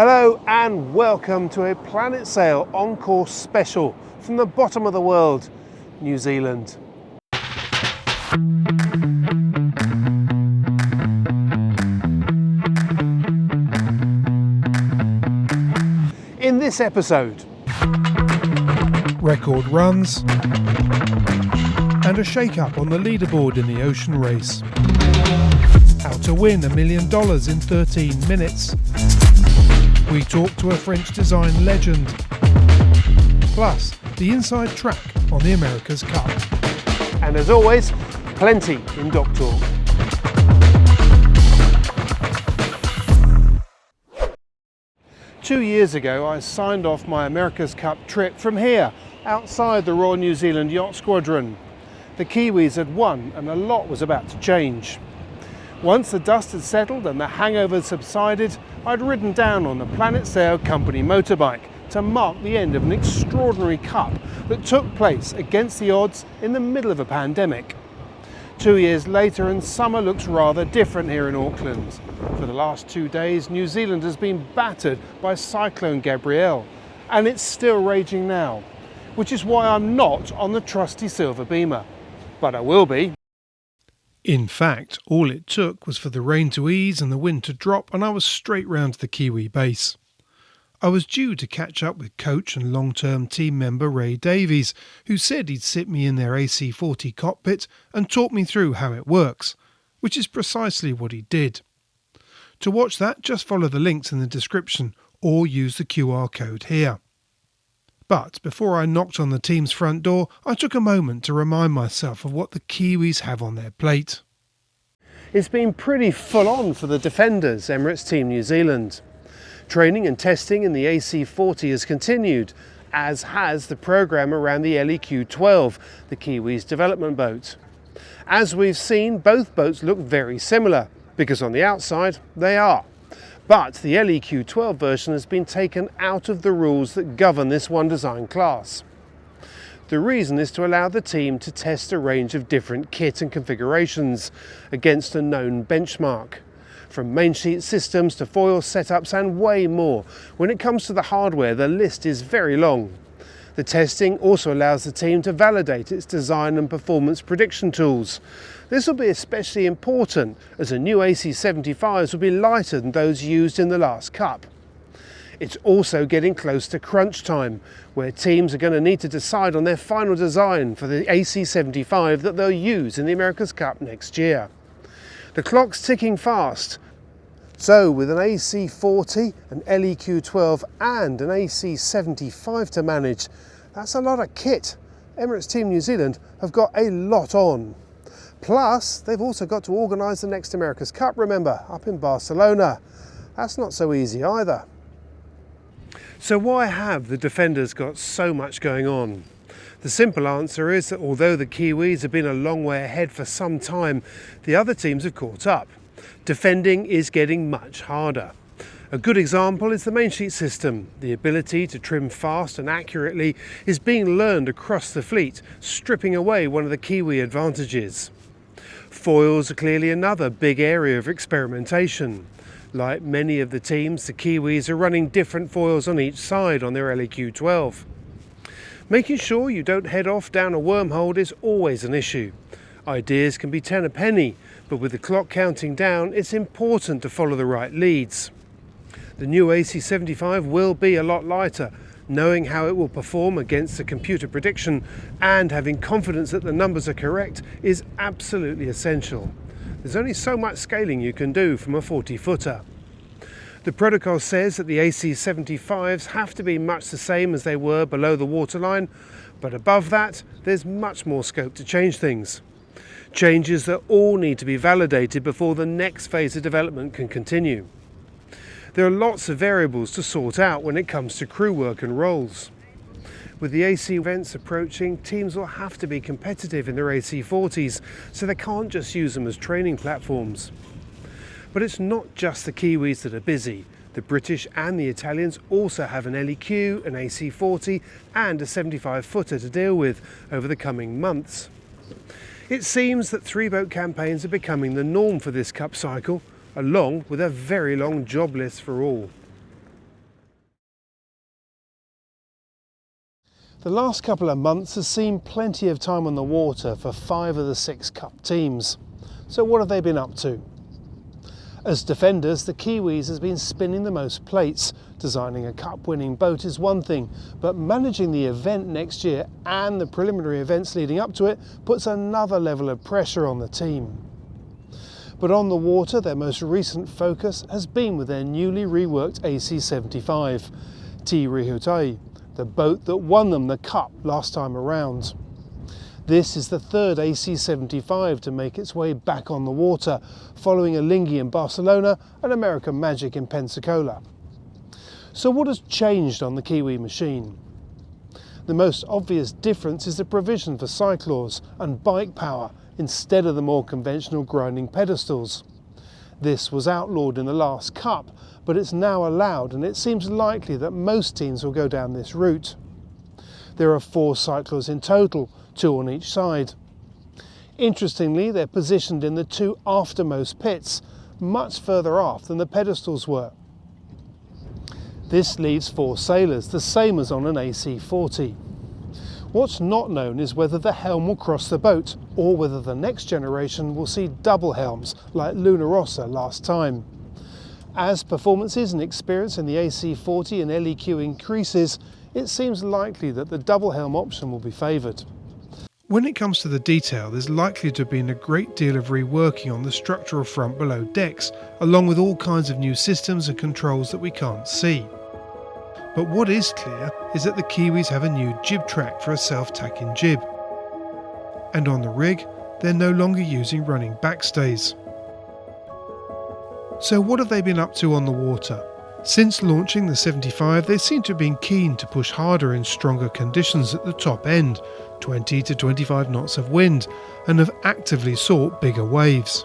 Hello and welcome to a Planet Sail OnCourse special from the bottom of the world, New Zealand. In this episode, record runs and a shake-up on the leaderboard in the Ocean Race. How to win $1 million in 13 minutes. We talk to a French design legend. Plus, the inside track on the America's Cup. And as always, plenty in Docktalk. Two years ago, I signed off my America's Cup trip from here, outside the Royal New Zealand Yacht Squadron. The Kiwis had won and a lot was about to change. Once the dust had settled and the hangover subsided, I'd ridden down on the Planet Sail company motorbike to mark the end of an extraordinary cup that took place against the odds in the middle of a pandemic. 2 years later and summer looks rather different here in Auckland. For the last 2 days, New Zealand has been battered by Cyclone Gabrielle, and it's still raging now, which is why I'm not on the trusty Silver Beamer, but I will be. In fact, all it took was for the rain to ease and the wind to drop, and I was straight round to the Kiwi base. I was due to catch up with coach and long-term team member Ray Davies, who said he'd sit me in their AC40 cockpit and talk me through how it works, which is precisely what he did. To watch that, just follow the links in the description or use the QR code here. But before I knocked on the team's front door, I took a moment to remind myself of what the Kiwis have on their plate. It's been pretty full on for the defenders, Emirates Team New Zealand. Training and testing in the AC40 has continued, as has the programme around the LEQ12, the Kiwis' development boat. As we've seen, both boats look very similar, because on the outside they are. But the LEQ12 version has been taken out of the rules that govern this one design class. The reason is to allow the team to test a range of different kit and configurations against a known benchmark. From main sheet systems to foil setups and way more. When it comes to the hardware, the list is very long. The testing also allows the team to validate its design and performance prediction tools. This will be especially important as the new AC75s will be lighter than those used in the last Cup. It's also getting close to crunch time, where teams are going to need to decide on their final design for the AC75 that they'll use in the America's Cup next year. The clock's ticking fast. So with an AC40, an LEQ12 and an AC75 to manage, that's a lot of kit. Emirates Team New Zealand have got a lot on. Plus, they've also got to organise the next America's Cup, remember, up in Barcelona. That's not so easy either. So why have the defenders got so much going on? The simple answer is that although the Kiwis have been a long way ahead for some time, the other teams have caught up. Defending is getting much harder. A good example is the main sheet system. The ability to trim fast and accurately is being learned across the fleet, stripping away one of the Kiwi advantages. Foils are clearly another big area of experimentation. Like many of the teams, the Kiwis are running different foils on each side on their LEQ12. Making sure you don't head off down a wormhole is always an issue. Ideas can be 10 a penny, but with the clock counting down, it's important to follow the right leads. The new AC75 will be a lot lighter. Knowing how it will perform against the computer prediction and having confidence that the numbers are correct is absolutely essential. There's only so much scaling you can do from a 40-footer. The protocol says that the AC75s have to be much the same as they were below the waterline, but above that, there's much more scope to change things. Changes that all need to be validated before the next phase of development can continue. There are lots of variables to sort out when it comes to crew work and roles. With the AC events approaching, teams will have to be competitive in their AC40s, so they can't just use them as training platforms. But it's not just the Kiwis that are busy. The British and the Italians also have an LEQ, an AC40 and a 75-footer to deal with over the coming months. It seems that three-boat campaigns are becoming the norm for this Cup cycle, along with a very long job list for all. The last couple of months has seen plenty of time on the water for 5 of the 6 Cup teams. So what have they been up to? As defenders, the Kiwis has been spinning the most plates. Designing a Cup-winning boat is one thing, but managing the event next year and the preliminary events leading up to it puts another level of pressure on the team. But on the water, their most recent focus has been with their newly reworked AC75, T-Rihutai, the boat that won them the Cup last time around. This is the third AC75 to make its way back on the water, following Alinghi in Barcelona and American Magic in Pensacola. So what has changed on the Kiwi machine? The most obvious difference is the provision for cyclaws and bike power instead of the more conventional grinding pedestals. This was outlawed in the last Cup, but it's now allowed, and it seems likely that most teams will go down this route. There are 4 cyclaws in total, 2 on each side. Interestingly, they're positioned in the 2 aftermost pits, much further aft than the pedestals were. This leaves 4 sailors, the same as on an AC40. What's not known is whether the helm will cross the boat, or whether the next generation will see double helms like Rossa last time. As performances and experience in the AC40 and LEQ increases, it seems likely that the double helm option will be favoured. When it comes to the detail, there's likely to have been a great deal of reworking on the structural front below decks, along with all kinds of new systems and controls that we can't see. But what is clear is that the Kiwis have a new jib track for a self-tacking jib. And on the rig, they're no longer using running backstays. So what have they been up to on the water? Since launching the 75, they seem to have been keen to push harder in stronger conditions at the top end, 20 to 25 knots of wind, and have actively sought bigger waves.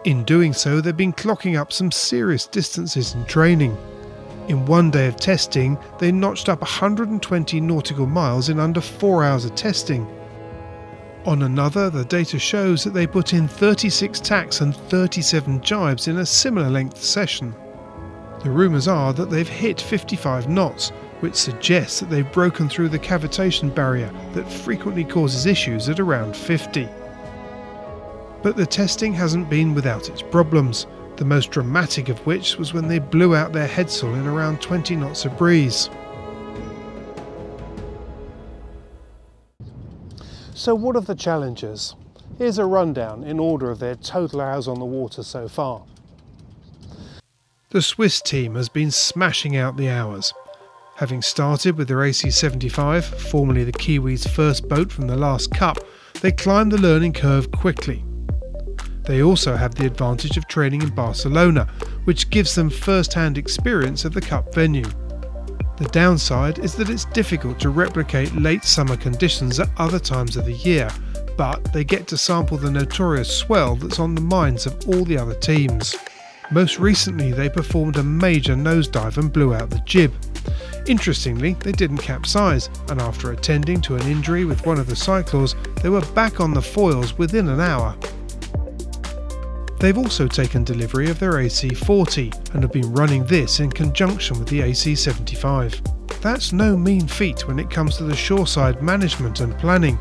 In doing so, they've been clocking up some serious distances in training. In one day of testing, they notched up 120 nautical miles in under 4 hours of testing. On another, the data shows that they put in 36 tacks and 37 jibes in a similar length session. The rumours are that they've hit 55 knots, which suggests that they've broken through the cavitation barrier that frequently causes issues at around 50. But the testing hasn't been without its problems, the most dramatic of which was when they blew out their headsail in around 20 knots of breeze. So what are the challenges? Here's a rundown in order of their total hours on the water so far. The Swiss team has been smashing out the hours. Having started with their AC75, formerly the Kiwis' first boat from the last Cup, they climbed the learning curve quickly. They also have the advantage of training in Barcelona, which gives them first-hand experience of the Cup venue. The downside is that it's difficult to replicate late summer conditions at other times of the year, but they get to sample the notorious swell that's on the minds of all the other teams. Most recently, they performed a major nosedive and blew out the jib. Interestingly, they didn't capsize, and after attending to an injury with one of the cyclaws, they were back on the foils within an hour. They've also taken delivery of their AC40 and have been running this in conjunction with the AC75. That's no mean feat when it comes to the shoreside management and planning,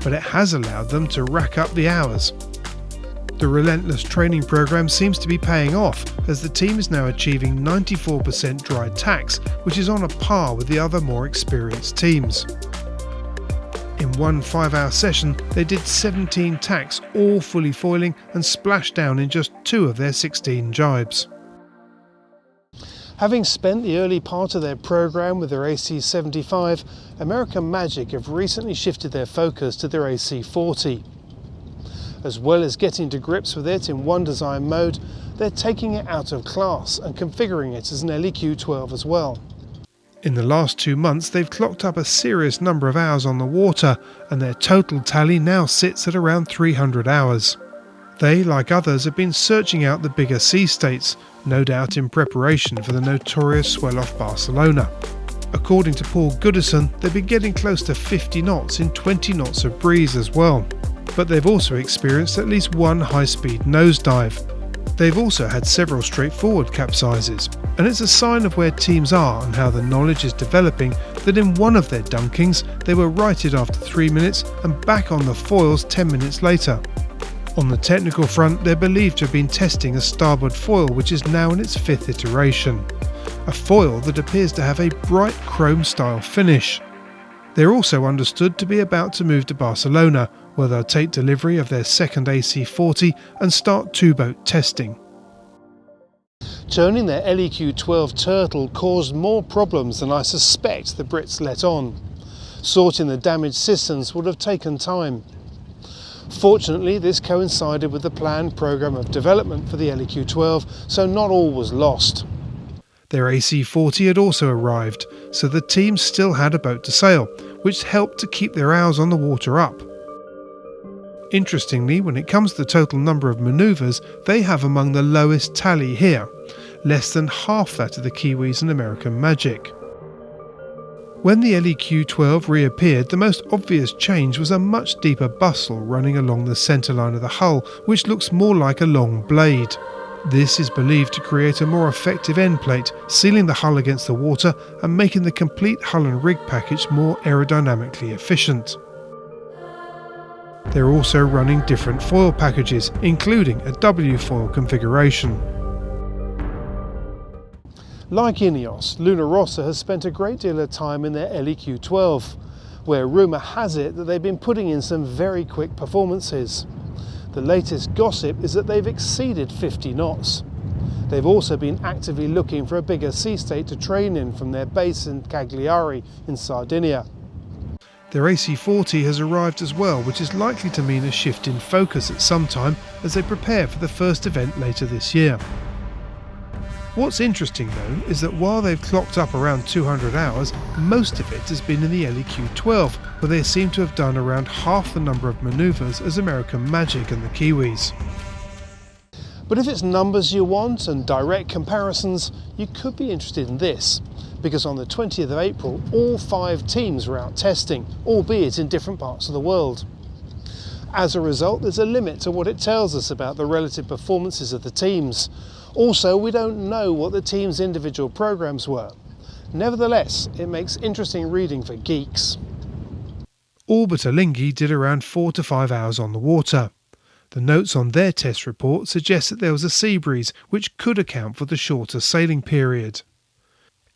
but it has allowed them to rack up the hours. The relentless training program seems to be paying off, as the team is now achieving 94% dry tacks, which is on a par with the other more experienced teams. In one 5-hour session, they did 17 tacks, all fully foiling, and splashed down in just 2 of their 16 jibes. Having spent the early part of their program with their AC75, American Magic have recently shifted their focus to their AC40. As well as getting to grips with it in one design mode, they're taking it out of class and configuring it as an LEQ12 as well. In the last 2 months, they've clocked up a serious number of hours on the water, and their total tally now sits at around 300 hours. They, like others, have been searching out the bigger sea states, no doubt in preparation for the notorious swell off Barcelona. According to Paul Goodison, they've been getting close to 50 knots in 20 knots of breeze as well. But they've also experienced at least one high-speed nosedive. They've also had several straightforward capsizes, and it's a sign of where teams are and how the knowledge is developing that in one of their dunkings they were righted after 3 minutes and back on the foils 10 minutes later. On the technical front, they're believed to have been testing a starboard foil which is now in its 5th iteration. A foil that appears to have a bright chrome style finish. They're also understood to be about to move to Barcelona, where they'll take delivery of their second AC40 and start two-boat testing. Turning their LEQ12 Turtle caused more problems than I suspect the Brits let on. Sorting the damaged systems would have taken time. Fortunately, this coincided with the planned programme of development for the LEQ12, so not all was lost. Their AC40 had also arrived, so the team still had a boat to sail, which helped to keep their hours on the water up. Interestingly, when it comes to the total number of manoeuvres, they have among the lowest tally here, less than half that of the Kiwis and American Magic. When the LEQ12 reappeared, the most obvious change was a much deeper bustle running along the centre line of the hull, which looks more like a long blade. This is believed to create a more effective end plate, sealing the hull against the water and making the complete hull and rig package more aerodynamically efficient. They're also running different foil packages, including a W foil configuration. Like INEOS, Rossa has spent a great deal of time in their LEQ12, where rumour has it that they've been putting in some very quick performances. The latest gossip is that they've exceeded 50 knots. They've also been actively looking for a bigger sea state to train in from their base in Cagliari in Sardinia. Their AC40 has arrived as well, which is likely to mean a shift in focus at some time as they prepare for the first event later this year. What's interesting though is that while they've clocked up around 200 hours, most of it has been in the LEQ12, where they seem to have done around half the number of manoeuvres as American Magic and the Kiwis. But if it's numbers you want and direct comparisons, you could be interested in this, because on the 20th of April, all 5 teams were out testing, albeit in different parts of the world. As a result, there's a limit to what it tells us about the relative performances of the teams. Also, we don't know what the team's individual programmes were. Nevertheless, it makes interesting reading for geeks. All but Alinghi did around 4 to 5 hours on the water. The notes on their test report suggest that there was a sea breeze, which could account for the shorter sailing period.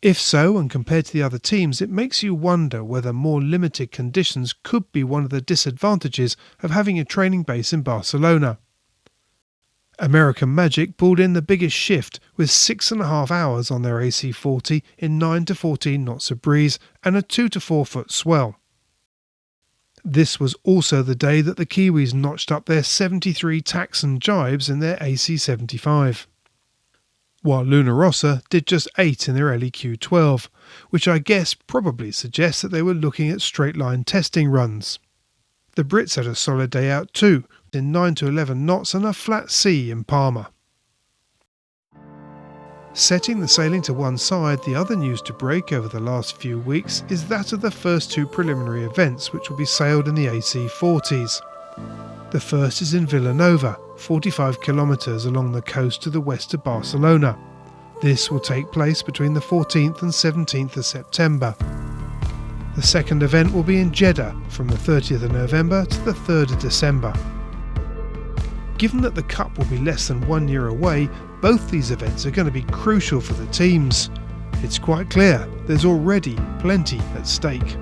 If so, and compared to the other teams, it makes you wonder whether more limited conditions could be one of the disadvantages of having a training base in Barcelona. American Magic pulled in the biggest shift with 6.5 hours on their AC40 in 9 to 14 knots of breeze and a 2 to 4 foot swell. This was also the day that the Kiwis notched up their 73 tacks and jibes in their AC75. While Rossa did just 8 in their LEQ12, which I guess probably suggests that they were looking at straight line testing runs. The Brits had a solid day out too, in 9 to 11 knots and a flat sea in Palma. Setting the sailing to one side, the other news to break over the last few weeks is that of the first 2 preliminary events which will be sailed in the AC40s. The first is in Villanova, 45 kilometres along the coast to the west of Barcelona. This will take place between the 14th and 17th of September. The second event will be in Jeddah from the 30th of November to the 3rd of December. Given that the Cup will be less than 1 year away, both these events are going to be crucial for the teams. It's quite clear there's already plenty at stake.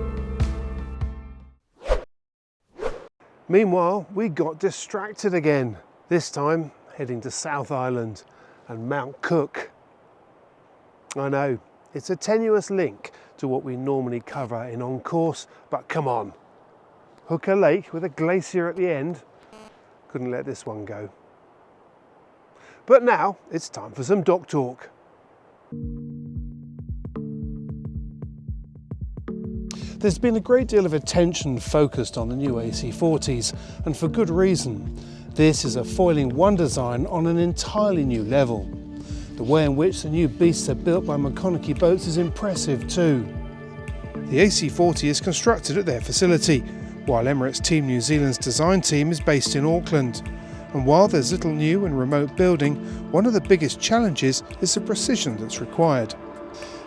Meanwhile, we got distracted again, this time heading to South Island and Mount Cook. I know, it's a tenuous link to what we normally cover in OnCourse, but come on. Hooker Lake with a glacier at the end, couldn't let this one go. But now it's time for some dock talk. There's been a great deal of attention focused on the new AC40s, and for good reason. This is a foiling one design on an entirely new level. The way in which the new beasts are built by McConaughey boats is impressive too. The AC40 is constructed at their facility, while Emirates Team New Zealand's design team is based in Auckland. And while there's little new and remote building, one of the biggest challenges is the precision that's required.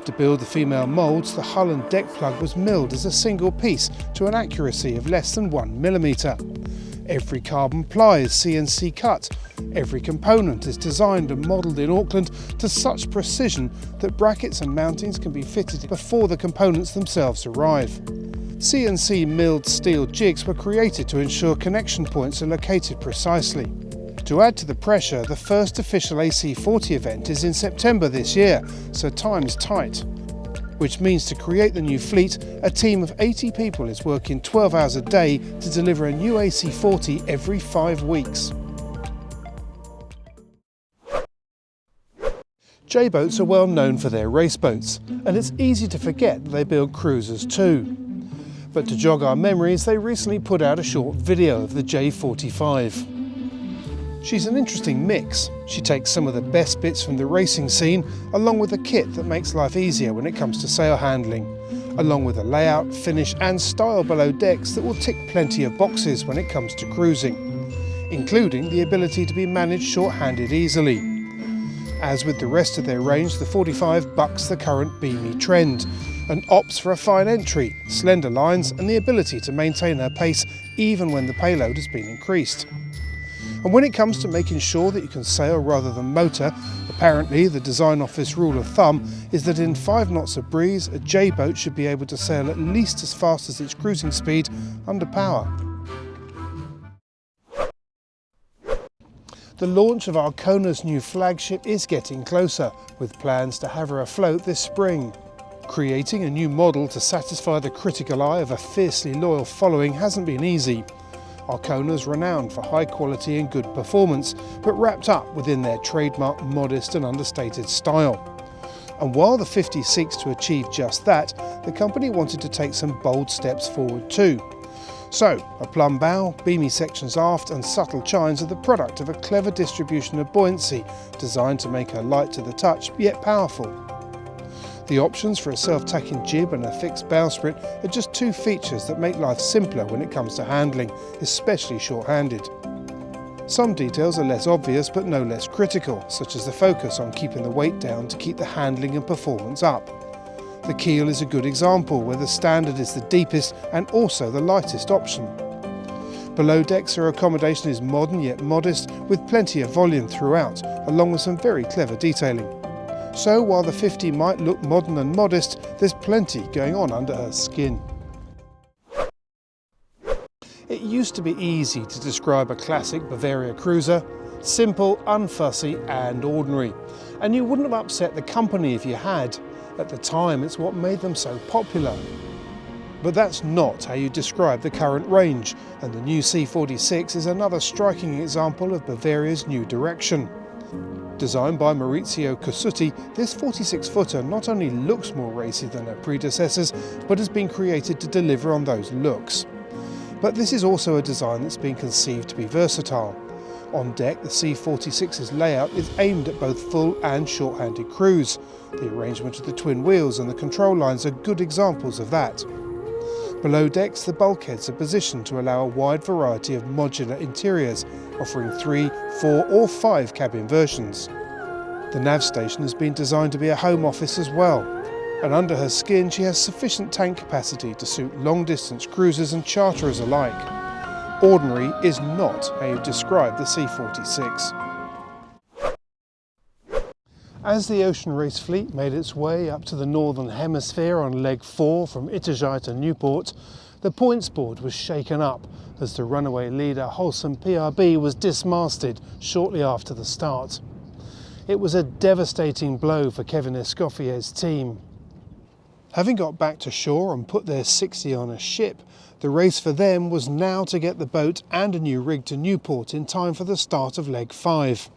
To build the female moulds, the hull and deck plug was milled as a single piece to an accuracy of less than 1 millimetre. Every carbon ply is CNC cut. Every component is designed and modelled in Auckland to such precision that brackets and mountings can be fitted before the components themselves arrive. CNC milled steel jigs were created to ensure connection points are located precisely. To add to the pressure, the first official AC40 event is in September this year, so time's tight. Which means to create the new fleet, a team of 80 people is working 12 hours a day to deliver a new AC40 every 5 weeks. J-boats are well known for their race boats, and it's easy to forget that they build cruisers too. But to jog our memories, they recently put out a short video of the J45. She's an interesting mix. She takes some of the best bits from the racing scene, along with a kit that makes life easier when it comes to sail handling, along with a layout, finish and style below decks that will tick plenty of boxes when it comes to cruising, including the ability to be managed short-handed easily. As with the rest of their range, the 45 bucks the current beamy trend and opts for a fine entry, slender lines and the ability to maintain her pace even when the payload has been increased. And when it comes to making sure that you can sail rather than motor, apparently the design office rule of thumb is that in 5 knots of breeze, a J-boat should be able to sail at least as fast as its cruising speed under power. The launch of Arcona's new flagship is getting closer, with plans to have her afloat this spring. Creating a new model to satisfy the critical eye of a fiercely loyal following hasn't been easy. Arcona's renowned for high quality and good performance, but wrapped up within their trademark modest and understated style. And while the 50 seeks to achieve just that, the company wanted to take some bold steps forward too. So, a plumb bow, beamy sections aft and subtle chines are the product of a clever distribution of buoyancy, designed to make her light to the touch, yet powerful. The options for a self-tacking jib and a fixed bowsprit are just 2 features that make life simpler when it comes to handling, especially short-handed. Some details are less obvious but no less critical, such as the focus on keeping the weight down to keep the handling and performance up. The keel is a good example, where the standard is the deepest and also the lightest option. Below decks, her accommodation is modern yet modest, with plenty of volume throughout, along with some very clever detailing. So while the 50 might look modern and modest, there's plenty going on under her skin. It used to be easy to describe a classic Bavaria cruiser: simple, unfussy and ordinary. And you wouldn't have upset the company if you had. At the time, it's what made them so popular. But that's not how you describe the current range, and the new C46 is another striking example of Bavaria's new direction. Designed by Maurizio Cosutti, this 46-footer not only looks more racy than her predecessors, but has been created to deliver on those looks. But this is also a design that's been conceived to be versatile. On deck, the C46's layout is aimed at both full and short-handed crews. The arrangement of the twin wheels and the control lines are good examples of that. Below decks, the bulkheads are positioned to allow a wide variety of modular interiors, offering 3, 4 or 5 cabin versions. The nav station has been designed to be a home office as well, and under her skin she has sufficient tank capacity to suit long-distance cruisers and charterers alike. Ordinary is not how you describe the C46. As the Ocean Race fleet made its way up to the Northern Hemisphere on leg 4 from Itajaí to Newport, the points board was shaken up as the runaway leader Wholesome PRB was dismasted shortly after the start. It was a devastating blow for Kevin Escoffier's team. Having got back to shore and put their 60 on a ship, the race for them was now to get the boat and a new rig to Newport in time for the start of leg 5.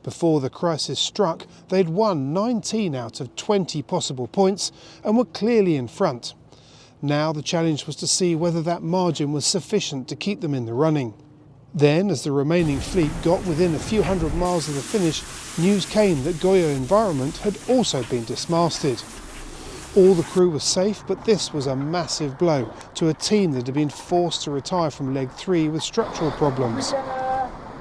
Before the crisis struck, they'd won 19 out of 20 possible points and were clearly in front. Now the challenge was to see whether that margin was sufficient to keep them in the running. Then, as the remaining fleet got within a few hundred miles of the finish, news came that Goyo Environment had also been dismasted. All the crew was safe, but this was a massive blow to a team that had been forced to retire from leg 3 with structural problems.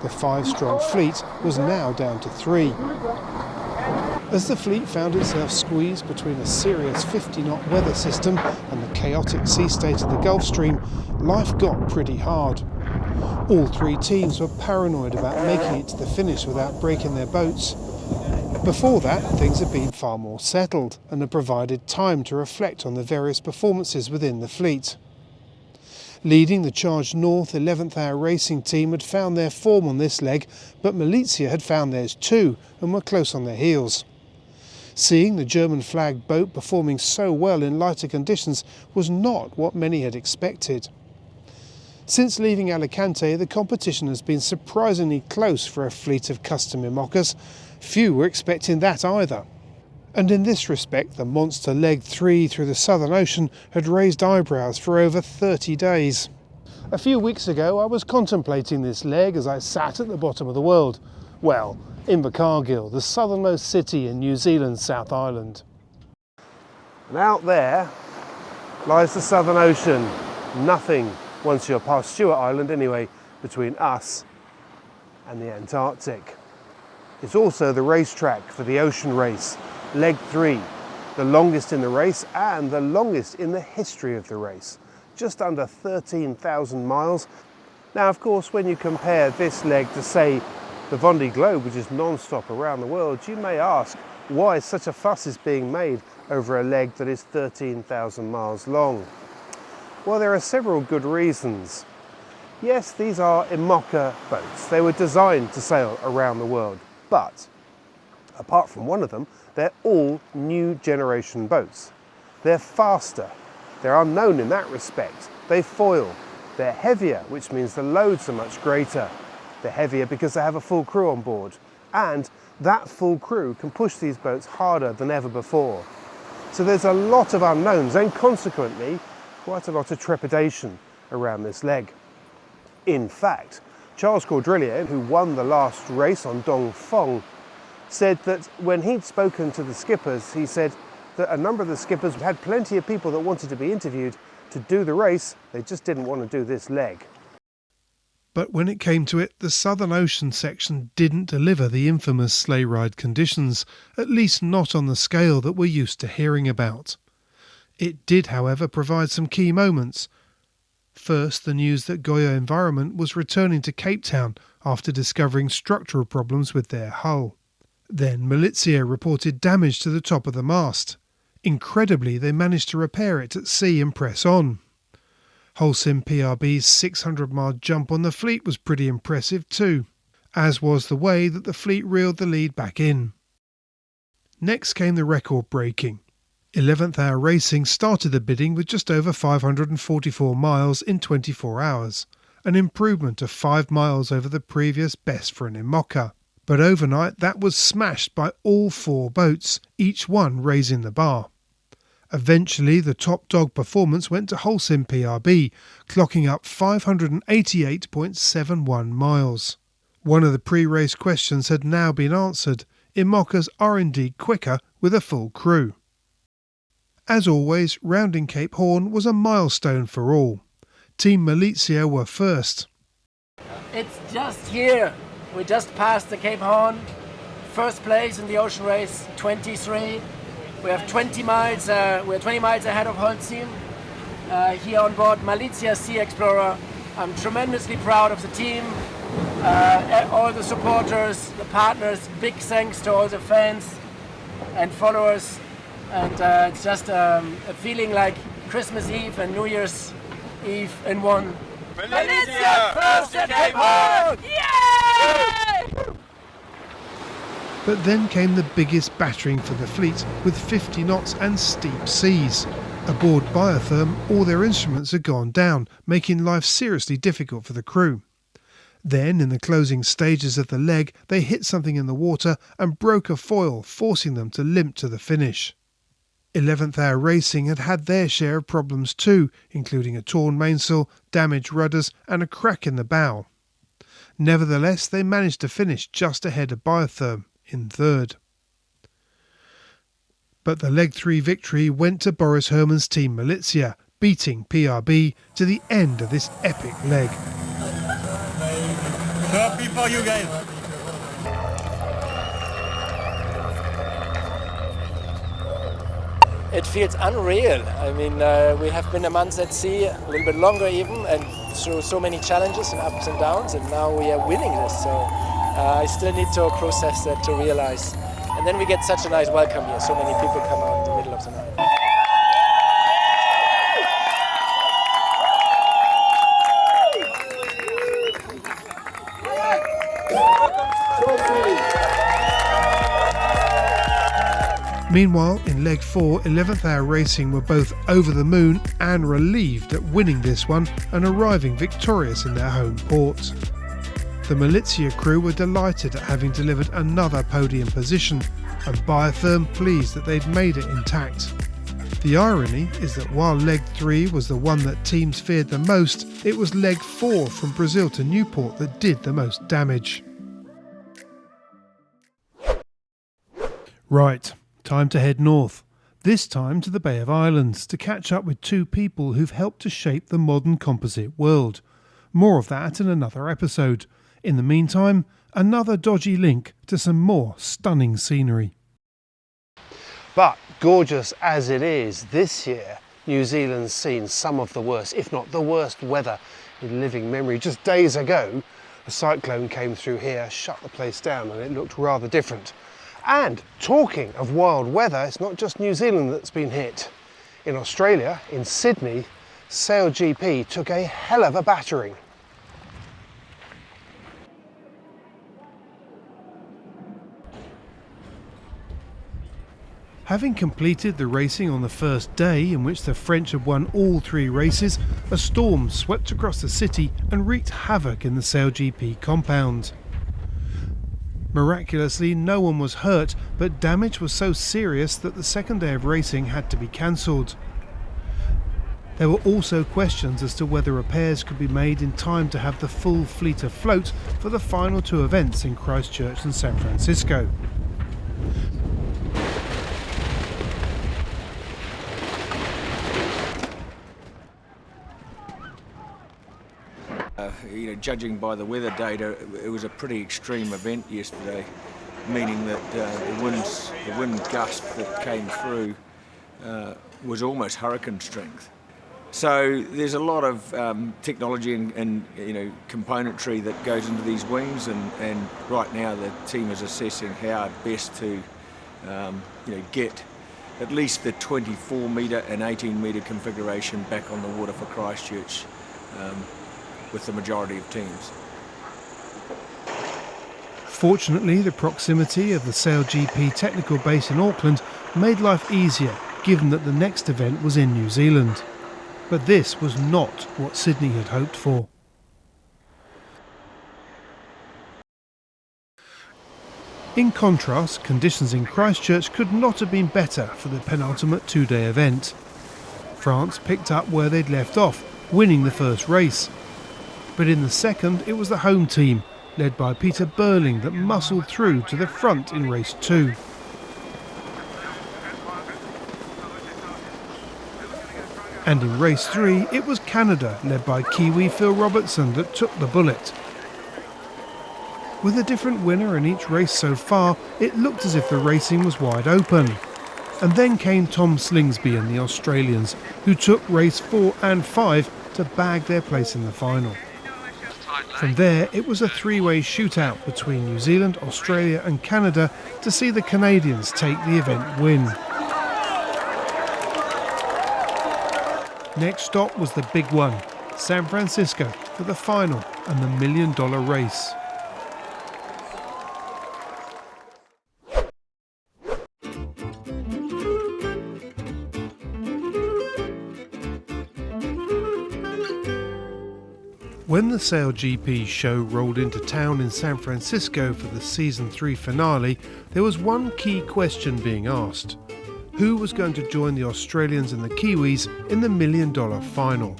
The 5-strong fleet was now down to 3. As the fleet found itself squeezed between a serious 50-knot weather system and the chaotic sea state of the Gulf Stream, life got pretty hard. All three teams were paranoid about making it to the finish without breaking their boats. Before that, things had been far more settled and had provided time to reflect on the various performances within the fleet. Leading the charge north 11th hour racing team had found their form on this leg, but Malizia had found theirs too and were close on their heels. Seeing the German flagged boat performing so well in lighter conditions was not what many had expected. Since leaving Alicante, the competition has been surprisingly close for a fleet of custom IMOCAs. Few were expecting that either. And in this respect, the monster leg 3 through the Southern Ocean had raised eyebrows for over 30 days. A few weeks ago, I was contemplating this leg as I sat at the bottom of the world. Well, Invercargill, the southernmost city in New Zealand's South Island. And out there lies the Southern Ocean. Nothing, once you're past Stewart Island anyway, between us and the Antarctic. It's also the racetrack for the Ocean Race, leg 3, the longest in the race and the longest in the history of the race, just under 13,000 miles. Now, of course, when you compare this leg to, say, the Vendée Globe, which is non-stop around the world, you may ask why such a fuss is being made over a leg that is 13,000 miles long. Well, there are several good reasons. Yes, these are IMOCA boats. They were designed to sail around the world, but apart from one of them, they're all new generation boats. They're faster. They're unknown in that respect. They foil. They're heavier, which means the loads are much greater. They're heavier because they have a full crew on board, and that full crew can push these boats harder than ever before. So there's a lot of unknowns and consequently quite a lot of trepidation around this leg. In fact, Charles Caudrelier, who won the last race on Dongfeng, said that when he'd spoken to the skippers, he said that a number of the skippers had plenty of people that wanted to be interviewed to do the race, they just didn't want to do this leg. But when it came to it, the Southern Ocean section didn't deliver the infamous sleigh ride conditions, at least not on the scale that we're used to hearing about. It did, however, provide some key moments. First, the news that Goya Environment was returning to Cape Town after discovering structural problems with their hull. Then Malizia reported damage to the top of the mast. Incredibly, they managed to repair it at sea and press on. Holcim PRB's 600-mile jump on the fleet was pretty impressive too, as was the way that the fleet reeled the lead back in. Next came the record breaking. 11th hour racing started the bidding with just over 544 miles in 24 hours, an improvement of 5 miles over the previous best for an IMOCA. But overnight that was smashed by all 4 boats, each one raising the bar. Eventually, the top dog performance went to Holcim PRB, clocking up 588.71 miles. One of the pre-race questions had now been answered. IMOCAs are indeed quicker with a full crew. As always, rounding Cape Horn was a milestone for all. Team Malizia were first. It's just here. We just passed the Cape Horn. First place in the Ocean Race, 23. We have 20 miles. We're 20 miles ahead of Holcim. Here on board Malizia Sea Explorer. I'm tremendously proud of the team, all the supporters, the partners. Big thanks to all the fans and followers. And it's just a feeling like Christmas Eve and New Year's Eve in one. Malizia first at Cape Horn! Yay! But then came the biggest battering for the fleet, with 50 knots and steep seas. Aboard Biotherm, all their instruments had gone down, making life seriously difficult for the crew. Then, in the closing stages of the leg, they hit something in the water and broke a foil, forcing them to limp to the finish. 11th hour racing had had their share of problems too, including a torn mainsail, damaged rudders and a crack in the bow. Nevertheless, they managed to finish just ahead of Biotherm, in third. But the leg 3 victory went to Boris Herman's team Malizia, beating PRB to the end of this epic leg. Happy for you guys. It feels unreal. I mean, we have been a month at sea, a little bit longer even, and through so many challenges and ups and downs, and now we are winning this. So I still need to process that to realize. And then we get such a nice welcome here. So many people come out in the middle of the night. Meanwhile, in leg 4, 11th Hour Racing were both over the moon and relieved at winning this one and arriving victorious in their home port. The Malizia crew were delighted at having delivered another podium position, and Biotherm pleased that they'd made it intact. The irony is that while leg 3 was the one that teams feared the most, it was leg 4 from Brazil to Newport that did the most damage. Right. Time to head north, this time to the Bay of Islands to catch up with two people who've helped to shape the modern composite world. More of that in another episode. In the meantime, another dodgy link to some more stunning scenery. But gorgeous as it is, this year New Zealand's seen some of the worst, if not the worst weather in living memory. Just days ago, a cyclone came through here, shut the place down, and it looked rather different. And talking of wild weather, it's not just New Zealand that's been hit. In Australia, in Sydney, SailGP took a hell of a battering. Having completed the racing on the first day, in which the French had won all 3 races, a storm swept across the city and wreaked havoc in the SailGP compound. Miraculously, no one was hurt, but damage was so serious that the second day of racing had to be cancelled. There were also questions as to whether repairs could be made in time to have the full fleet afloat for the final 2 events in Christchurch and San Francisco. Judging by the weather data, it was a pretty extreme event yesterday, meaning that the wind gust that came through was almost hurricane strength. So there's a lot of technology and componentry that goes into these wings, and right now the team is assessing how best to get at least the 24 metre and 18 metre configuration back on the water for Christchurch. With the majority of teams. Fortunately, the proximity of the SailGP technical base in Auckland made life easier, given that the next event was in New Zealand. But this was not what Sydney had hoped for. In contrast, conditions in Christchurch could not have been better for the penultimate 2-day event. France picked up where they'd left off, winning the first race. But in the second, it was the home team, led by Peter Burling, that muscled through to the front in race 2. And in race 3, it was Canada, led by Kiwi Phil Robertson, that took the bullet. With a different winner in each race so far, it looked as if the racing was wide open. And then came Tom Slingsby and the Australians, who took race 4 and 5 to bag their place in the final. From there, it was a 3-way shootout between New Zealand, Australia and Canada to see the Canadians take the event win. Next stop was the big one, San Francisco, for the final and the $1 million race. When the SailGP show rolled into town in San Francisco for the Season 3 finale, there was one key question being asked. Who was going to join the Australians and the Kiwis in the $1 million final?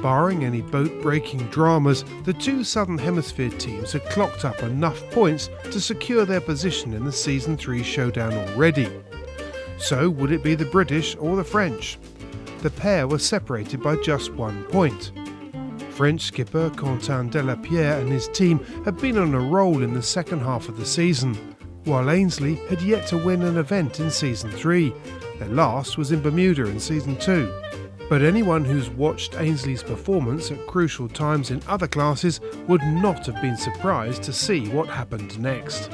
Barring any boat-breaking dramas, the 2 Southern Hemisphere teams had clocked up enough points to secure their position in the Season 3 showdown already. So would it be the British or the French? The pair were separated by just 1 point. French skipper Quentin Delapierre and his team had been on a roll in the second half of the season. while Ainsley had yet to win an event in Season 3. Their last was in Bermuda in Season 2. But anyone who's watched Ainsley's performance at crucial times in other classes would not have been surprised to see what happened next.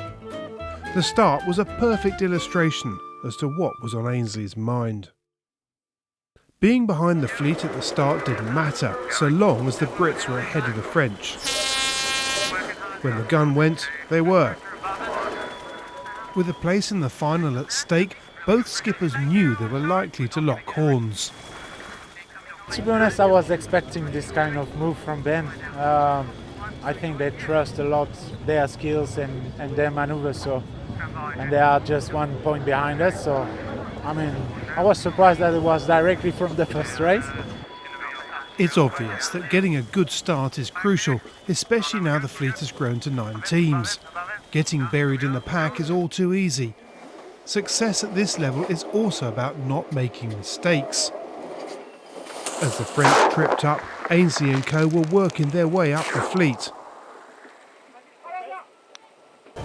The start was a perfect illustration as to what was on Ainsley's mind. Being behind the fleet at the start didn't matter, so long as the Brits were ahead of the French. When the gun went, they were. With a place in the final at stake, both skippers knew they were likely to lock horns. To be honest, I was expecting this kind of move from them. I think they trust a lot their skills and their maneuvers, and they are just 1 point behind us. So, I was surprised that it was directly from the first race. It's obvious that getting a good start is crucial, especially now the fleet has grown to 9 teams. Getting buried in the pack is all too easy. Success at this level is also about not making mistakes. As the French tripped up, Ainsley and co were working their way up the fleet.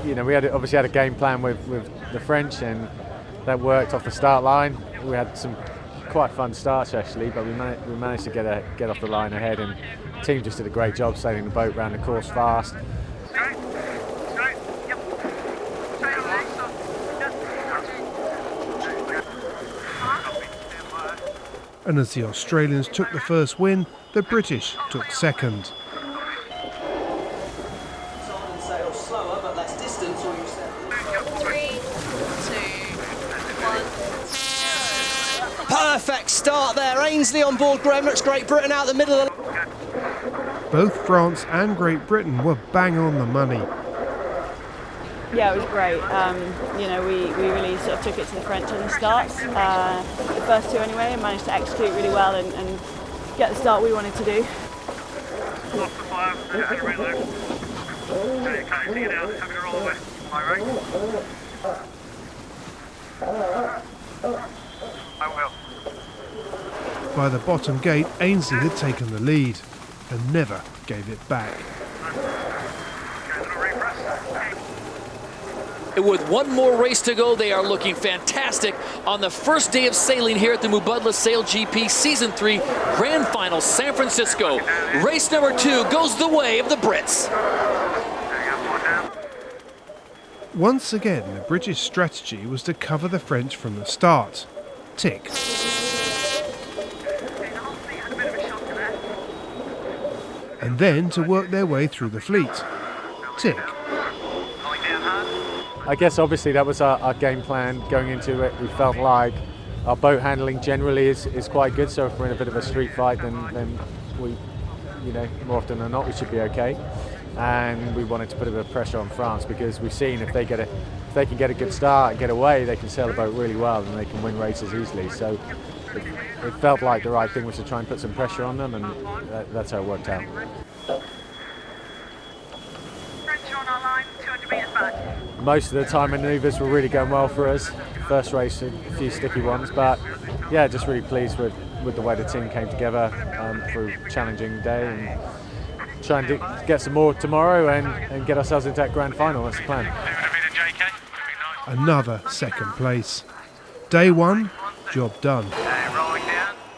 We obviously had a game plan with the French, and that worked off the start line. We had some quite fun starts actually, but we managed to get off the line ahead, and the team just did a great job sailing the boat around the course fast. And as the Australians took the first win, the British took second. Slower, but less distance, or you said 3, 2, 1. Perfect start there. Ainsley on board Emirates Great Britain out the middle of the... Both France and Great Britain were bang on the money. Yeah, it was great. We really sort of took it to the French on the starts, the first 2 anyway, and managed to execute really well and get the start we wanted to do. By the bottom gate, Ainsley had taken the lead and never gave it back. With one more race to go, they are looking fantastic on the first day of sailing here at the Mubadala SailGP Season 3 Grand Final, San Francisco. Race number 2 goes the way of the Brits. Once again, the British strategy was to cover the French from the start. Tick. And then to work their way through the fleet. Tick. I guess obviously that was our game plan going into it. We felt like our boat handling generally is quite good, so if we're in a bit of a street fight, then we, more often than not, we should be okay. And we wanted to put a bit of pressure on France, because we've seen if they can get a good start and get away, they can sail the boat really well and they can win races easily. So it felt like the right thing was to try and put some pressure on them, and that's how it worked out. Most of the time manoeuvres were really going well for us. First race, a few sticky ones, but yeah, just really pleased with the way the team came together through a challenging day, and trying to get some more tomorrow and get ourselves into that grand final. That's the plan. Another second place. Day 1, job done.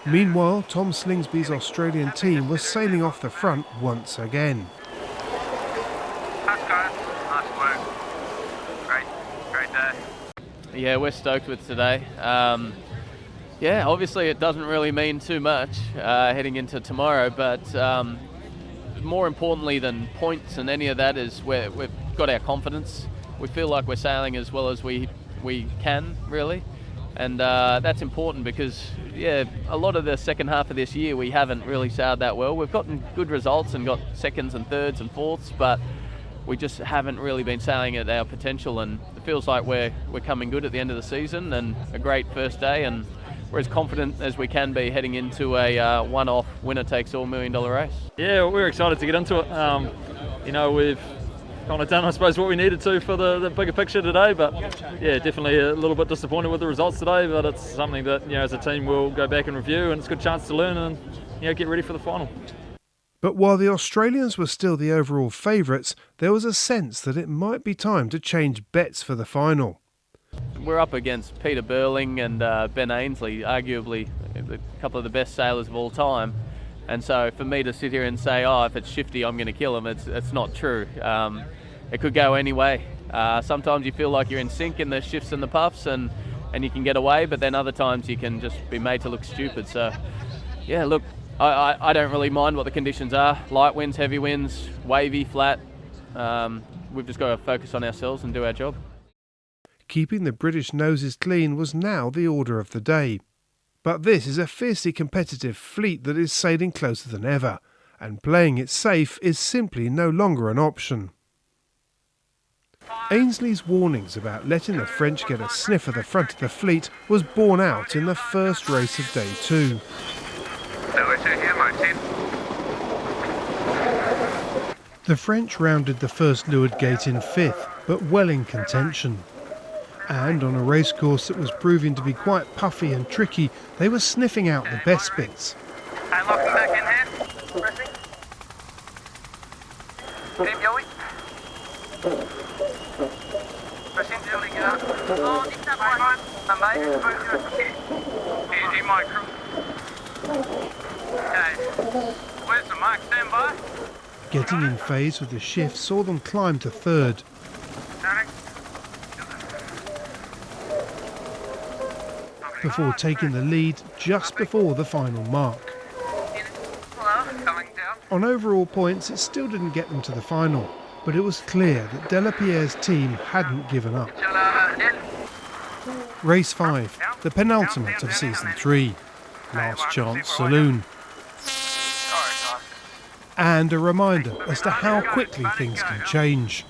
Meanwhile, Tom Slingsby's Australian team was sailing off the front once again. Yeah, we're stoked with today. Obviously it doesn't really mean too much heading into tomorrow, but more importantly than points and any of that is we've got our confidence. We feel like we're sailing as well as we can, really. And that's important because, a lot of the second half of this year we haven't really sailed that well. We've gotten good results and got seconds and thirds and fourths, but we just haven't really been sailing at our potential, and it feels like we're coming good at the end of the season and a great first day, and we're as confident as we can be heading into a one-off winner-takes-all $1 million race. Yeah, we're excited to get into it. We've kind of done, I suppose, what we needed to for the bigger picture today, but yeah, definitely a little bit disappointed with the results today, but it's something that, as a team we'll go back and review, and it's a good chance to learn and, get ready for the final. But while the Australians were still the overall favourites, there was a sense that it might be time to change bets for the final. We're up against Peter Burling and Ben Ainslie, arguably a couple of the best sailors of all time. And so for me to sit here and say, oh, if it's shifty, I'm going to kill him, it's not true. It could go any way. Sometimes you feel like you're in sync in the shifts and the puffs and you can get away, but then other times you can just be made to look stupid. So, yeah, look, I don't really mind what the conditions are. Light winds, heavy winds, wavy, flat. We've just got to focus on ourselves and do our job. Keeping the British noses clean was now the order of the day. But this is a fiercely competitive fleet that is sailing closer than ever, and playing it safe is simply no longer an option. Ainslie's warnings about letting the French get a sniff of the front of the fleet was borne out in the first race of day 2. The French rounded the first leeward gate in 5th, but well in contention. And on a racecourse that was proving to be quite puffy and tricky, they were sniffing out the best bits. Hey, locking back in here. Pressing. Keep going. Pressing, Julie, get up. Oh, nick that one. Easy, micro. Okay. Where's the mark? Stand by. Getting in phase with the shift saw them climb to 3rd. Before taking the lead just before the final mark. On overall points, it still didn't get them to the final, but it was clear that Delapierre's team hadn't given up. Race 5, the penultimate of Season 3, Last Chance Saloon. And a reminder as to how quickly things can change.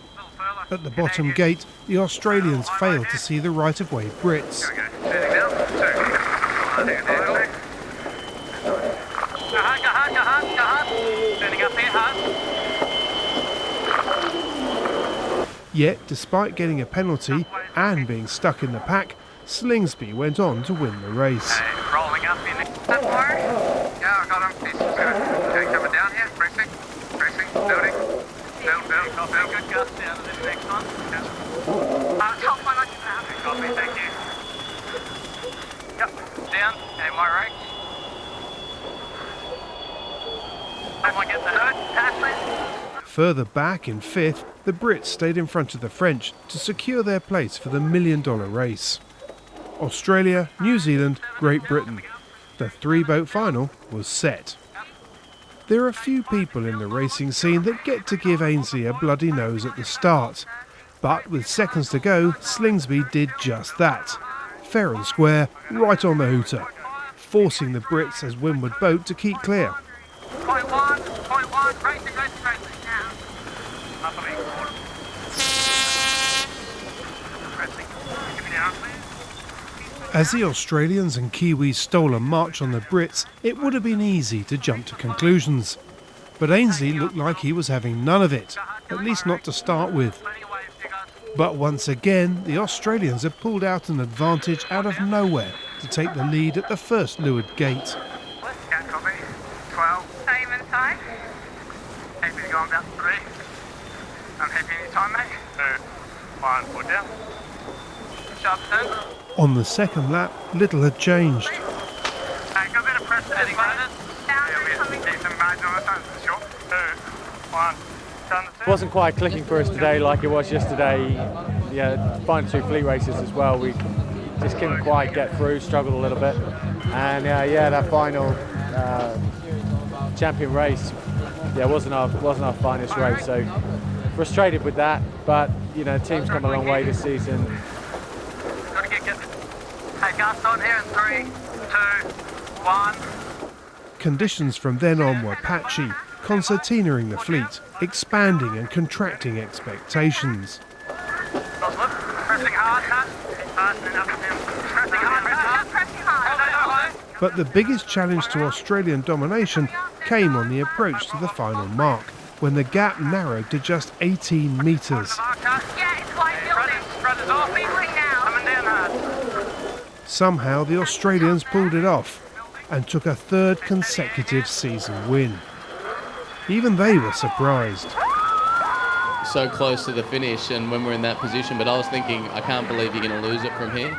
At the bottom gate, the Australians failed to see the right-of-way Brits. Yet, despite getting a penalty and being stuck in the pack, Slingsby went on to win the race. Rolling up in that more? Yeah, I got him. He's okay, coming down here. Pressing, building. Build. Good gust down to the next one. Top one on your map. Copy, thank you. Yep, down. And my right. I want to get the third. Pass, please. Further back in 5th, the Brits stayed in front of the French to secure their place for the $1 million race. Australia, New Zealand, Great Britain. The 3-boat final was set. There are few people in the racing scene that get to give Ainslie a bloody nose at the start. But with seconds to go, Slingsby did just that. Fair and square, right on the hooter, forcing the Brits as windward boat to keep clear. Point one, racing now. As the Australians and Kiwis stole a march on the Brits, it would have been easy to jump to conclusions. But Ainslie looked like he was having none of it, at least not to start with. But once again, the Australians had pulled out an advantage out of nowhere to take the lead at the first leeward gate. Yeah, copy. 12. Same in time. Happy to go on about 3. I'm happy any time, mate. 2, 1, foot down. Sharp turn. On the second lap, little had changed. Got a bit of pressure heading right. Yeah, we have decent margin on the time, sure. 2, 1. It wasn't quite clicking for us today like it was yesterday. Yeah, final 2 fleet races as well. We just couldn't quite get through, struggled a little bit. And that final champion race, wasn't our finest race. So frustrated with that, but the team's come a long way this season. Got to get hey, gust on here in 3, 2, 1. Conditions from then on were patchy, concertinaing the fleet, expanding and contracting expectations. Pressing hard, pressing hard. But the biggest challenge to Australian domination came on the approach to the final mark, when the gap narrowed to just 18 metres. Somehow the Australians pulled it off and took a 3rd consecutive season win. Even they were surprised. So close to the finish, and when we're in that position, but I was thinking, I can't believe you're going to lose it from here,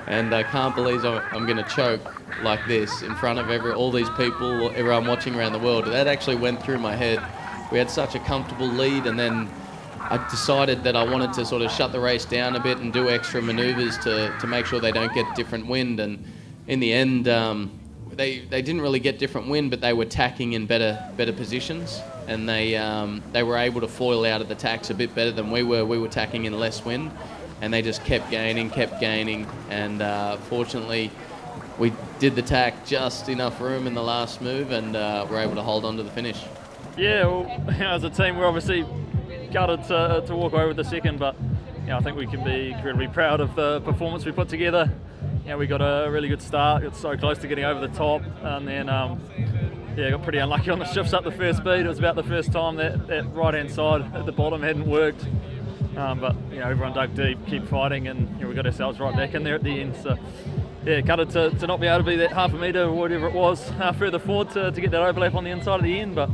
and I can't believe I'm going to choke like this in front of all these people, everyone watching around the world. That actually went through my head. We had such a comfortable lead, and then I decided that I wanted to sort of shut the race down a bit and do extra manoeuvres to make sure they don't get different wind, and in the end they didn't really get different wind, but they were tacking in better positions, and they were able to foil out of the tacks a bit better than we were. We were tacking in less wind, and they just kept gaining, and fortunately we did the tack just enough room in the last move, and were able to hold on to the finish. Yeah, well, as a team, we're obviously gutted to walk away with the second, but I think we can be incredibly proud of the performance we put together. We got a really good start, got so close to getting over the top, and then got pretty unlucky on the shifts up the first speed. It was about the first time that right-hand side at the bottom hadn't worked, but everyone dug deep, keep fighting, and we got ourselves right back in there at the end. So gutted to not be able to be that half a metre or whatever it was further forward to get that overlap on the inside of the end, but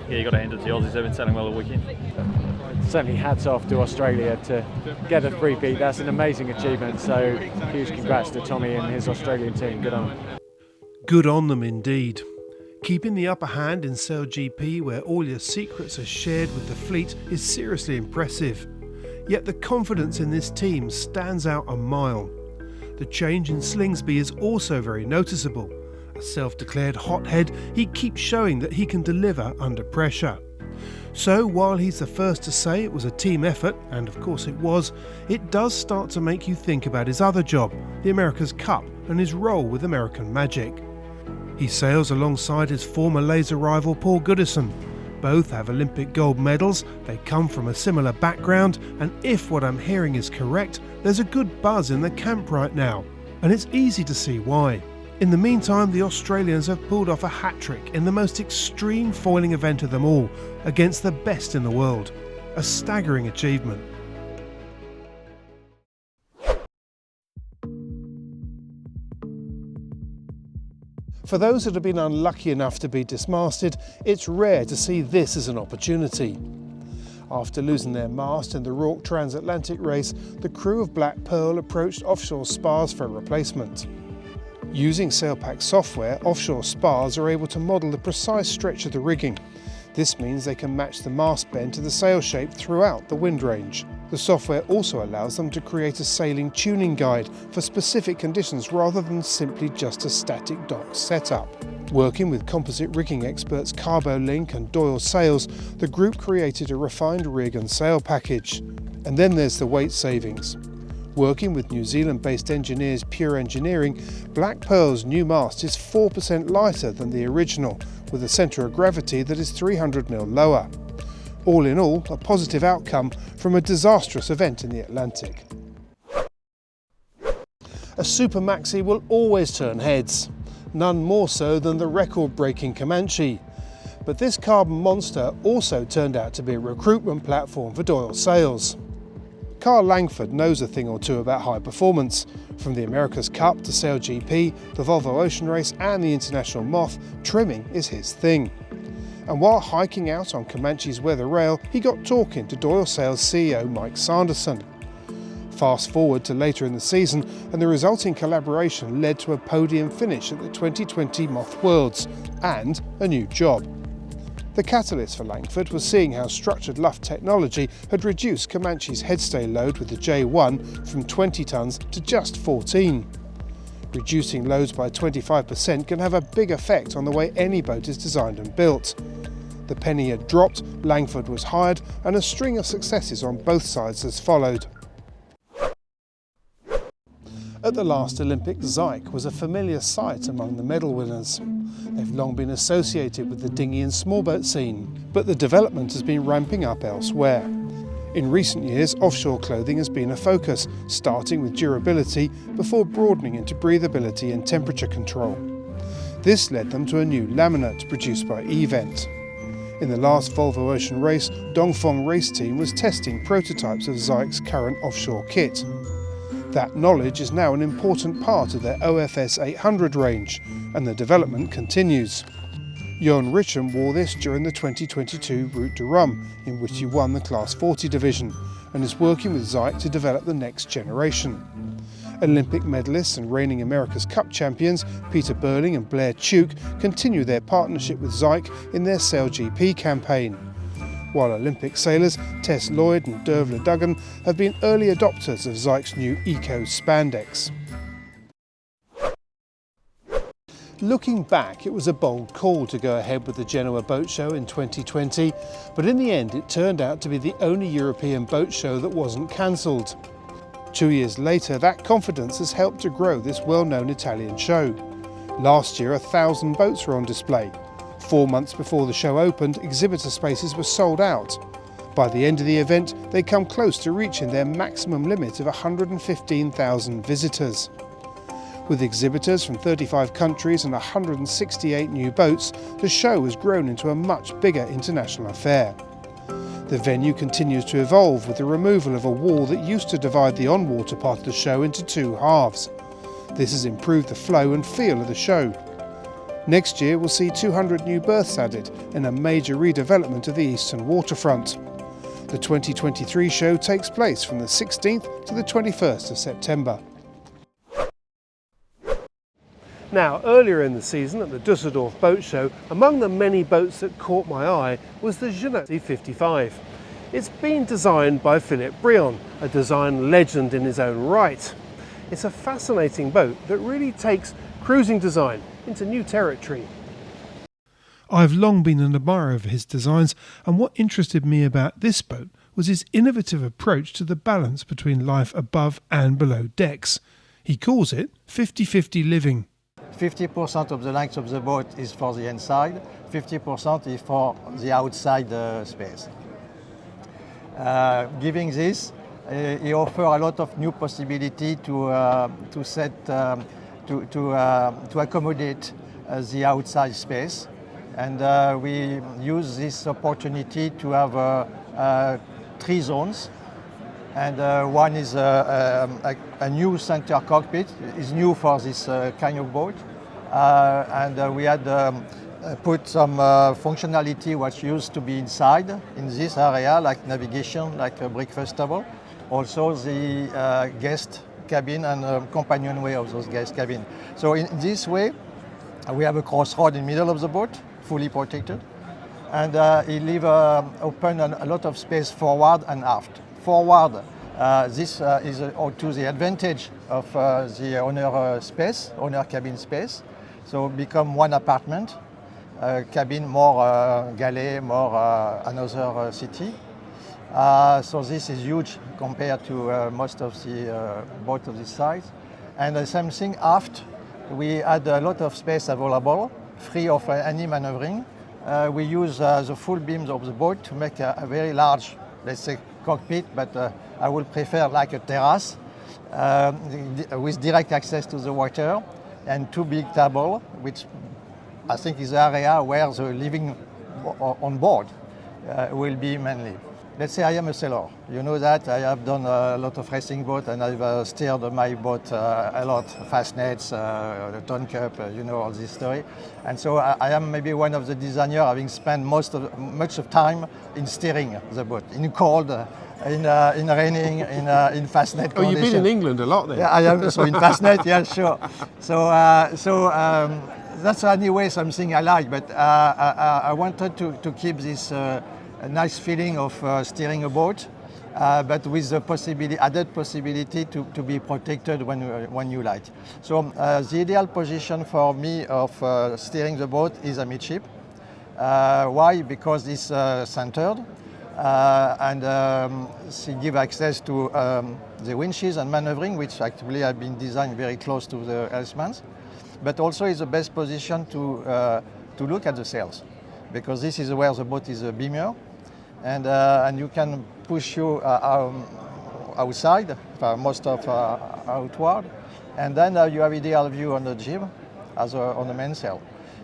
you got to hand it to the Aussies. They've been sailing well all weekend. Certainly hats off to Australia to get a three-peat. That's an amazing achievement, so huge congrats to Tommy and his Australian team. Good on them. Good on them indeed. Keeping the upper hand in SailGP, where all your secrets are shared with the fleet, is seriously impressive. Yet the confidence in this team stands out a mile. The change in Slingsby is also very noticeable. A self-declared hothead, he keeps showing that he can deliver under pressure. So while he's the first to say it was a team effort, and of course it was, it does start to make you think about his other job, the America's Cup, and his role with American Magic. He sails alongside his former laser rival Paul Goodison. Both have Olympic gold medals, they come from a similar background, and if what I'm hearing is correct, there's a good buzz in the camp right now, and it's easy to see why. In the meantime, the Australians have pulled off a hat-trick in the most extreme foiling event of them all, against the best in the world. A staggering achievement. For those that have been unlucky enough to be dismasted, it's rare to see this as an opportunity. After losing their mast in the Rourke transatlantic race, the crew of Black Pearl approached offshore spars for a replacement. Using SailPack software, offshore spars are able to model the precise stretch of the rigging. This means they can match the mast bend to the sail shape throughout the wind range. The software also allows them to create a sailing tuning guide for specific conditions rather than simply just a static dock setup. Working with composite rigging experts CarboLink and Doyle Sails, the group created a refined rig and sail package. And then there's the weight savings. Working with New Zealand-based engineers Pure Engineering, Black Pearl's new mast is 4% lighter than the original, with a centre of gravity that is 300mm lower. All in all, a positive outcome from a disastrous event in the Atlantic. A Super Maxi will always turn heads, none more so than the record-breaking Comanche. But this carbon monster also turned out to be a recruitment platform for Doyle Sails. Carl Langford knows a thing or two about high performance. From the America's Cup to SailGP, the Volvo Ocean Race and the International Moth, trimming is his thing. And while hiking out on Comanche's weather rail, he got talking to Doyle Sails CEO Mike Sanderson. Fast forward to later in the season, and the resulting collaboration led to a podium finish at the 2020 Moth Worlds and a new job. The catalyst for Langford was seeing how structured luff technology had reduced Comanche's headstay load with the J1 from 20 tonnes to just 14. Reducing loads by 25% can have a big effect on the way any boat is designed and built. The penny had dropped, Langford was hired, and a string of successes on both sides has followed. At the last Olympics, Zyke was a familiar sight among the medal winners. They've long been associated with the dinghy and smallboat scene, but the development has been ramping up elsewhere. In recent years, offshore clothing has been a focus, starting with durability before broadening into breathability and temperature control. This led them to a new laminate produced by Event. In the last Volvo Ocean Race, Dongfeng Race Team was testing prototypes of Zyke's current offshore kit. That knowledge is now an important part of their OFS 800 range, and the development continues. Jon Richem wore this during the 2022 Route du Rhum, in which he won the Class 40 division, and is working with Zuyk to develop the next generation. Olympic medalists and reigning America's Cup champions Peter Burling and Blair Tuke continue their partnership with Zuyk in their SailGP campaign, while Olympic sailors Tess Lloyd and Dervla Duggan have been early adopters of Zuyck's new Eco Spandex. Looking back, it was a bold call to go ahead with the Genoa Boat Show in 2020, but in the end it turned out to be the only European boat show that wasn't cancelled. 2 years later, that confidence has helped to grow this well-known Italian show. Last year, 1,000 boats were on display. 4 months before the show opened, exhibitor spaces were sold out. By the end of the event, they'd come close to reaching their maximum limit of 115,000 visitors. With exhibitors from 35 countries and 168 new boats, the show has grown into a much bigger international affair. The venue continues to evolve with the removal of a wall that used to divide the on-water part of the show into two halves. This has improved the flow and feel of the show. Next year we'll see 200 new berths added and a major redevelopment of the eastern waterfront. The 2023 show takes place from the 16th to the 21st of September. Now, earlier in the season at the Düsseldorf Boat Show, among the many boats that caught my eye was the Jeanneau AC75. It's been designed by Philippe, a design legend in his own right. It's a fascinating boat that really takes cruising design into new territory. I've long been an admirer of his designs, and what interested me about this boat was his innovative approach to the balance between life above and below decks. He calls it 50-50 living. 50% of the length of the boat is for the inside, 50% is for the outside space. Giving this, he offers a lot of new possibility to accommodate the outside space, and we use this opportunity to have 3 zones. And one is a new center cockpit. It's new for this kind of boat. And we had put some functionality which used to be inside in this area, like navigation, like a breakfast table. Also the guest cabin and companionway of those guest cabin. So in this way, we have a crossroad in the middle of the boat, fully protected. And it leaves open a lot of space forward and aft. Forward, this is to the advantage of the owner cabin space. So become one apartment, cabin more galley, more another city. So this is huge compared to most of the boats of this size. And the same thing aft, we had a lot of space available, free of any maneuvering. We use the full beams of the boat to make a very large, let's say, cockpit, but I would prefer like a terrace with direct access to the water and 2 big tables, which I think is the area where the living on board will be mainly. Let's say I am a sailor. You know that I have done a lot of racing boats and I've steered my boat a lot, Fastnets, the Ton Cup, you know all this story. And so I am maybe one of the designers having spent much of time in steering the boat, in cold, in raining, in Fastnet conditions. Oh, you've been in England a lot then? Yeah, I am. So in Fastnet, yeah, sure. So that's anyway something I like, but I wanted to keep this a nice feeling of steering a boat, but with the added possibility to be protected when you light. So the ideal position for me of steering the boat is amidship. Why? Because it's centered and she gives access to the winches and maneuvering, which actually have been designed very close to the helmsmans, but also is the best position to look at the sails, because this is where the boat is a beamer. And you can push you outside, most of outward, and then you have ideal view on the jib as on the mainsail,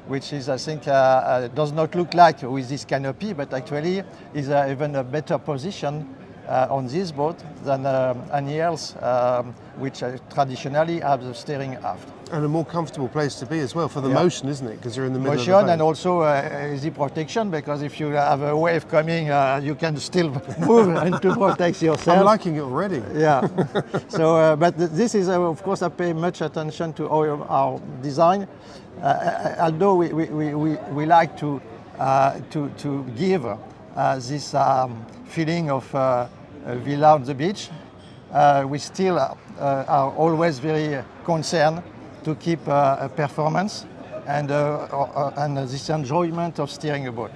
which is, I think, does not look like with this canopy, but actually is even a better position on this boat than INEOS, which traditionally have the steering aft. And a more comfortable place to be as well for the motion, isn't it? Because you're in the middle motion of the boat. And also easy protection, because if you have a wave coming, you can still move and to protect yourself. I'm liking it already. Yeah. So, but this is, of course, I pay much attention to our design. Although we like to give this feeling of villa on the beach, we still are always very concerned to keep performance and this enjoyment of steering a boat.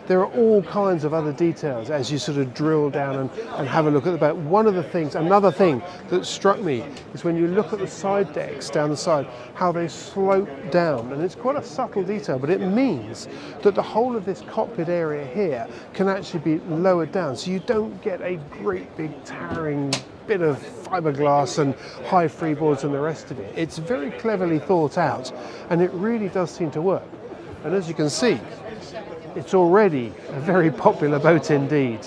There are all kinds of other details as you sort of drill down and have a look at the boat. One of the things, another thing that struck me is when you look at the side decks down the side, how they slope down. And it's quite a subtle detail, but it means that the whole of this cockpit area here can actually be lowered down. So you don't get a great big towering bit of fiberglass and high freeboards and the rest of it. It's very cleverly thought out, and it really does seem to work. And as you can see, it's already a very popular boat indeed.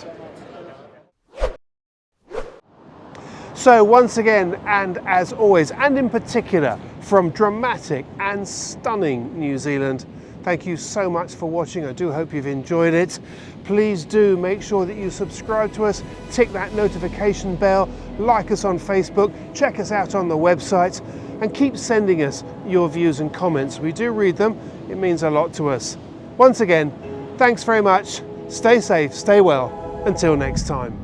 So once again, and as always, and in particular from dramatic and stunning New Zealand, thank you so much for watching. I do hope you've enjoyed it. Please do make sure that you subscribe to us, tick that notification bell, like us on Facebook, check us out on the website, and keep sending us your views and comments. We do read them. It means a lot to us. Once again, thanks very much. Stay safe, stay well. Until next time.